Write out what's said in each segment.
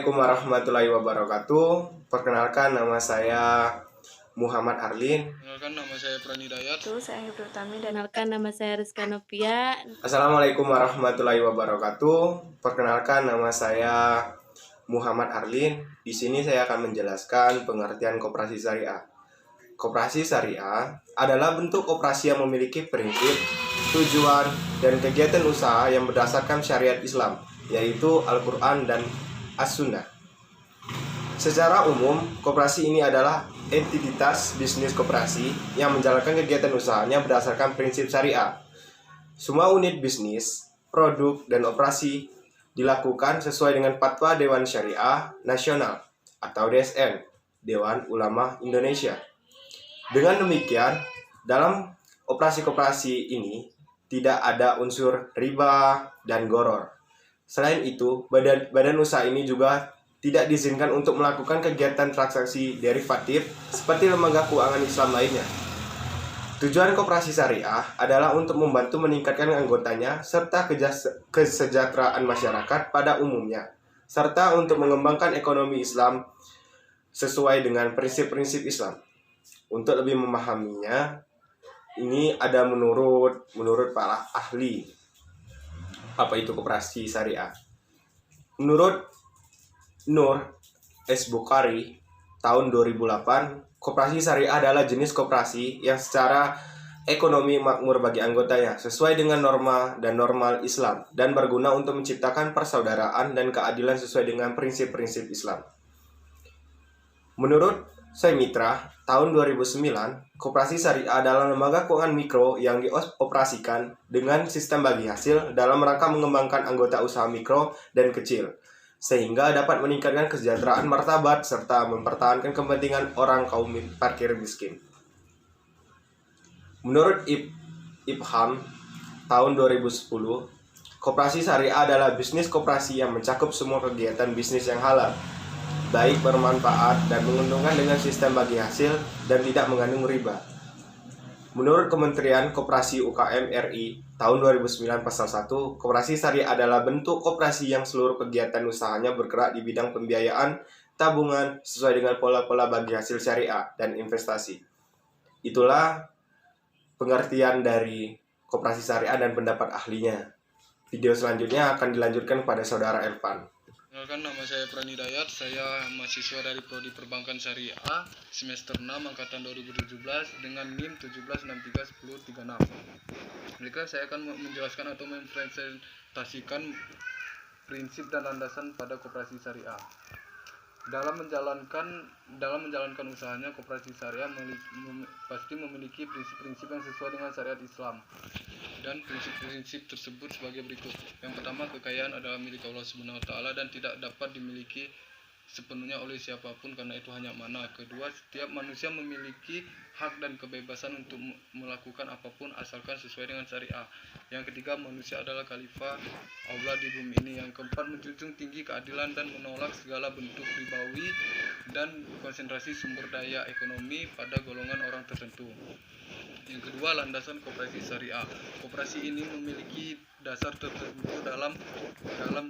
Assalamualaikum warahmatullahi wabarakatuh. Perkenalkan, nama saya Muhammad Arlin. Perkenalkan, nama saya Pranidayat. Saya Anggi Pratami. Perkenalkan, nama saya Rizka Novia. Assalamualaikum warahmatullahi wabarakatuh. Perkenalkan, nama saya Muhammad Arlin. Di sini saya akan menjelaskan pengertian koperasi syariah. Koperasi syariah adalah bentuk koperasi yang memiliki prinsip, tujuan, dan kegiatan usaha yang berdasarkan syariat Islam, yaitu Al-Quran dan As-Sunnah. Secara umum, koperasi ini adalah entitas bisnis koperasi yang menjalankan kegiatan usahanya berdasarkan prinsip syariah. Semua unit bisnis, produk, dan operasi dilakukan sesuai dengan Fatwa Dewan Syariah Nasional atau DSN, Dewan Ulama Indonesia. Dengan demikian, dalam operasi-koperasi ini tidak ada unsur riba dan gharar. Selain itu, badan usaha ini juga tidak diizinkan untuk melakukan kegiatan transaksi derivatif seperti lembaga keuangan Islam lainnya. Tujuan koperasi syariah adalah untuk membantu meningkatkan anggotanya serta kesejahteraan masyarakat pada umumnya, serta untuk mengembangkan ekonomi Islam sesuai dengan prinsip-prinsip Islam. Untuk lebih memahaminya, ini ada menurut para ahli apa itu koperasi syariah. Menurut Nur S. Bukhari tahun 2008, koperasi syariah adalah jenis koperasi yang secara ekonomi makmur bagi anggotanya sesuai dengan norma dan normal Islam dan berguna untuk menciptakan persaudaraan dan keadilan sesuai dengan prinsip-prinsip Islam. Menurut Syai Mitra tahun 2009, koperasi syariah adalah lembaga keuangan mikro yang dioperasikan dengan sistem bagi hasil dalam rangka mengembangkan anggota usaha mikro dan kecil, sehingga dapat meningkatkan kesejahteraan martabat serta mempertahankan kepentingan orang kaum parkir miskin. Menurut Ibham tahun 2010, koperasi syariah adalah bisnis koperasi yang mencakup semua kegiatan bisnis yang halal, baik bermanfaat dan menguntungkan dengan sistem bagi hasil dan tidak mengandung riba. Menurut Kementerian Koperasi UKM RI tahun 2009 pasal 1, koperasi syariah adalah bentuk koperasi yang seluruh kegiatan usahanya bergerak di bidang pembiayaan, tabungan sesuai dengan pola-pola bagi hasil syariah dan investasi. Itulah pengertian dari koperasi syariah dan pendapat ahlinya. Video selanjutnya akan dilanjutkan kepada saudara Elvan. Perkenalkan, nama saya Pranidayat. Saya mahasiswa dari Prodi Perbankan Syariah semester 6 angkatan 2017 dengan NIM 17631036. Mereka saya akan menjelaskan atau mempresentasikan prinsip dan landasan pada koperasi syariah. Dalam menjalankan usahanya, koperasi syariah pasti memiliki prinsip-prinsip yang sesuai dengan syariat Islam. Dan prinsip-prinsip tersebut sebagai berikut. Yang pertama, kekayaan adalah milik Allah SWT dan tidak dapat dimiliki sepenuhnya oleh siapapun karena itu hanya amanah. Kedua, setiap manusia memiliki hak dan kebebasan untuk melakukan apapun asalkan sesuai dengan syariah. Yang ketiga, manusia adalah khalifah Allah di bumi ini. Yang keempat, menjunjung tinggi keadilan dan menolak segala bentuk ribawi dan konsentrasi sumber daya ekonomi pada golongan orang tertentu. Yang kedua, landasan koperasi syariah. Koperasi ini memiliki dasar tertentu dalam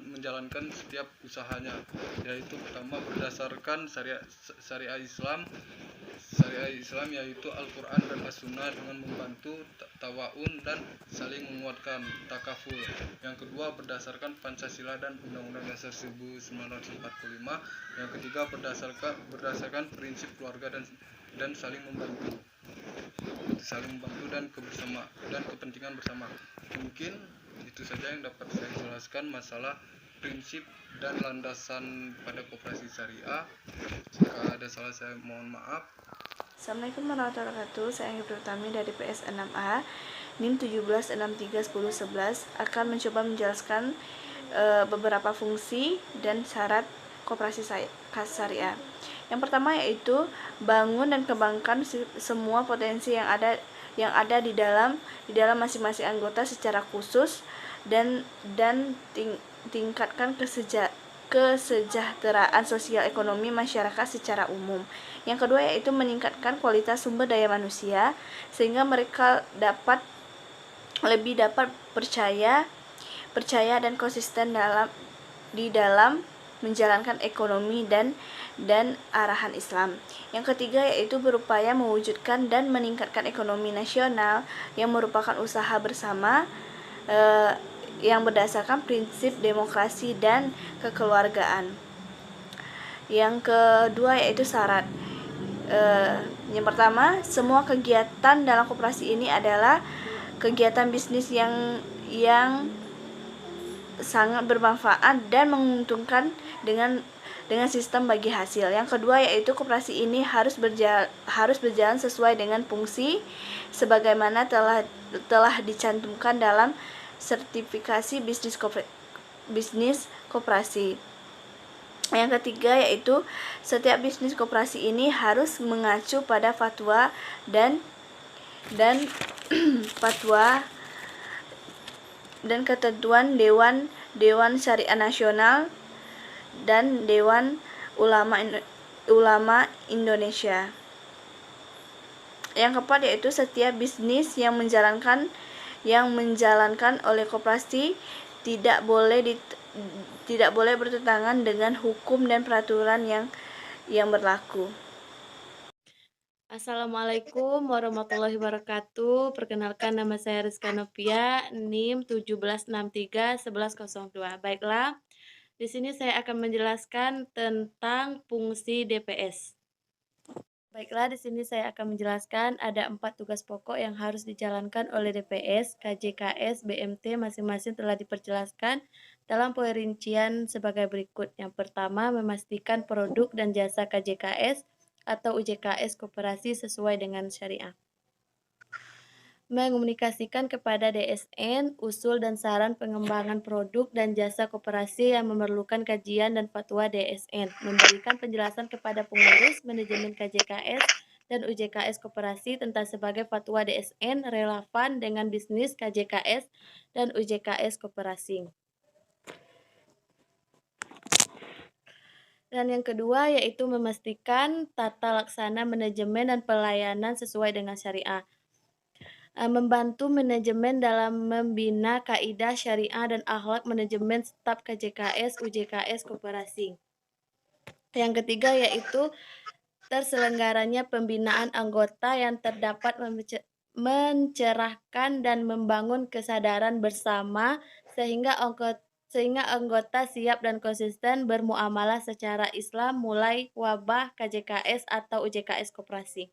menjalankan setiap usahanya, yaitu pertama, berdasarkan syariah Islam yaitu Al-Quran dan As-Sunnah dengan membantu tawa'un dan saling menguatkan takaful. Yang kedua, berdasarkan Pancasila dan Undang-Undang Dasar 1945. Yang ketiga, berdasarkan prinsip keluarga dan saling membantu dan kepentingan bersama. Mungkin itu saja yang dapat saya jelaskan masalah prinsip dan landasan pada koperasi syariah. Jika ada salah, saya mohon maaf. Assalamualaikum warahmatullahi wabarakatuh. Saya Anggi Pratami dari PS 6A NIM 17631011 akan mencoba menjelaskan beberapa fungsi dan syarat koperasi syariah. Yang pertama yaitu bangun dan kembangkan semua potensi yang ada di dalam masing-masing anggota secara khusus dan tingkatkan kesejahteraan sosial ekonomi masyarakat secara umum. Yang kedua yaitu meningkatkan kualitas sumber daya manusia sehingga mereka dapat percaya dan konsisten di dalam menjalankan ekonomi dan arahan Islam. Yang ketiga yaitu berupaya mewujudkan dan meningkatkan ekonomi nasional yang merupakan usaha bersama yang berdasarkan prinsip demokrasi dan kekeluargaan. Yang kedua yaitu syarat. Yang pertama, semua kegiatan dalam koperasi ini adalah kegiatan bisnis yang sangat bermanfaat dan menguntungkan dengan sistem bagi hasil. Yang kedua yaitu koperasi ini harus berjalan sesuai dengan fungsi sebagaimana telah dicantumkan dalam sertifikasi bisnis koperasi. Yang ketiga yaitu setiap bisnis koperasi ini harus mengacu pada fatwa dan fatwa dan ketentuan Dewan Syariah Nasional dan Dewan Ulama Indonesia. Yang keempat yaitu setiap bisnis yang menjalankan oleh koperasi tidak boleh bertentangan dengan hukum dan peraturan yang berlaku. Assalamualaikum warahmatullahi wabarakatuh. Perkenalkan, nama saya Rizka Novia, NIM 17631102. Baiklah, di sini saya akan menjelaskan tentang fungsi DPS. Baiklah, di sini saya akan menjelaskan ada 4 tugas pokok yang harus dijalankan oleh DPS, KJKS, BMT masing-masing telah diperjelaskan dalam perincian sebagai berikut. Yang pertama, memastikan produk dan jasa KJKS atau UJKS koperasi sesuai dengan syariah. Mengomunikasikan kepada DSN usul dan saran pengembangan produk dan jasa koperasi yang memerlukan kajian dan fatwa DSN. Memberikan penjelasan kepada pengurus manajemen KJKS dan UJKS koperasi tentang sebagai fatwa DSN relevan dengan bisnis KJKS dan UJKS koperasi. Dan yang kedua yaitu memastikan tata laksana manajemen dan pelayanan sesuai dengan syariah. Membantu manajemen dalam membina kaidah syariah dan akhlak manajemen staf KJKS, UJKS koperasi. Yang ketiga yaitu terselenggaranya pembinaan anggota yang terdapat mencerahkan dan membangun kesadaran bersama sehingga anggota siap dan konsisten bermuamalah secara Islam mulai wabah KJKS atau UJKS koperasi.